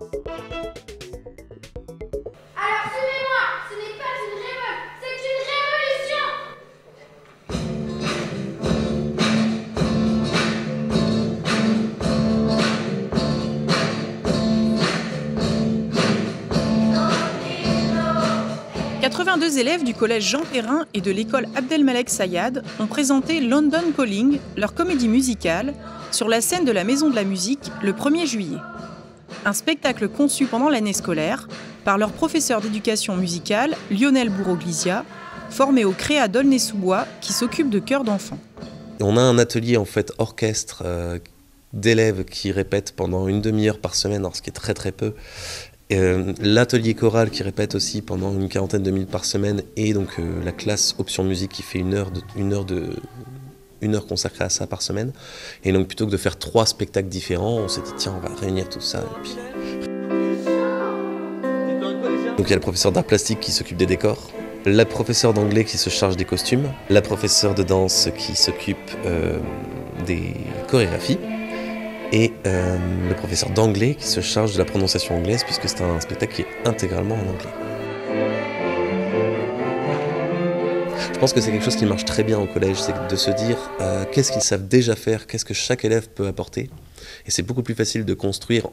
Alors suivez-moi, ce n'est pas une révolte, c'est une révolution. 82 élèves du collège Jean Perrin et de l'école Abdelmalek Sayad ont présenté London Calling, leur comédie musicale, sur la scène de la Maison de la Musique le 1er juillet. Un spectacle conçu pendant l'année scolaire par leur professeur d'éducation musicale, Lionel Bourroglisia, formé au Créa d'Aulnay-sous-Bois, qui s'occupe de chœurs d'enfants. On a un atelier en fait orchestre d'élèves qui répètent pendant une demi-heure par semaine, alors ce qui est très très peu. L'atelier choral qui répète aussi pendant une quarantaine de minutes par semaine, et donc la classe option musique qui fait une heure consacrée à ça par semaine. Et donc plutôt que de faire 3 spectacles différents, on s'est dit tiens, on va réunir tout ça. Et puis... Donc il y a le professeur d'art plastique qui s'occupe des décors, la professeure d'anglais qui se charge des costumes, la professeure de danse qui s'occupe des chorégraphies, et le professeur d'anglais qui se charge de la prononciation anglaise, puisque c'est un spectacle qui est intégralement en anglais. Je pense que c'est quelque chose qui marche très bien au collège, c'est de se dire qu'est-ce qu'ils savent déjà faire, qu'est-ce que chaque élève peut apporter. Et c'est beaucoup plus facile de construire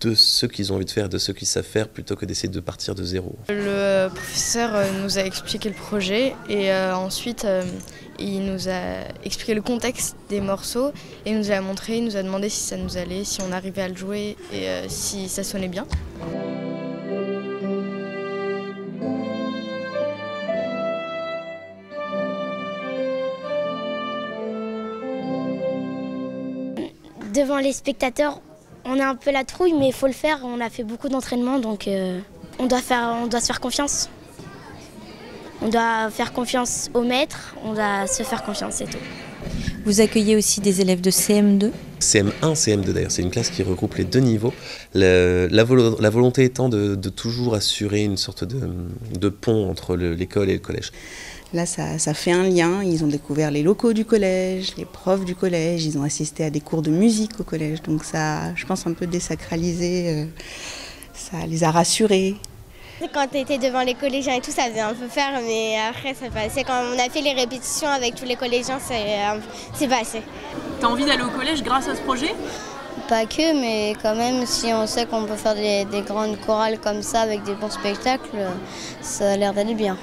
de ce qu'ils ont envie de faire, de ce qu'ils savent faire, plutôt que d'essayer de partir de zéro. Le professeur nous a expliqué le projet et ensuite il nous a expliqué le contexte des morceaux et il nous a montré, il nous a demandé si ça nous allait, si on arrivait à le jouer et si ça sonnait bien. Devant les spectateurs, on a un peu la trouille, mais il faut le faire. On a fait beaucoup d'entraînement, donc on doit se faire confiance. On doit faire confiance au maître, on doit se faire confiance, c'est tout. Vous accueillez aussi des élèves de CM2 ? CM1, CM2 d'ailleurs, c'est une classe qui regroupe les 2 niveaux. La volonté étant de toujours assurer une sorte de pont entre l'école et le collège. Là, ça fait un lien. Ils ont découvert les locaux du collège, les profs du collège. Ils ont assisté à des cours de musique au collège. Donc ça, je pense, un peu désacralisé. Ça les a rassurés. Quand tu étais devant les collégiens et tout, ça faisait un peu peur, mais après ça passait. Quand on a fait les répétitions avec tous les collégiens, c'est passé. T'as envie d'aller au collège grâce à ce projet ? Pas que, mais quand même, si on sait qu'on peut faire des grandes chorales comme ça avec des bons spectacles, ça a l'air d'aller bien.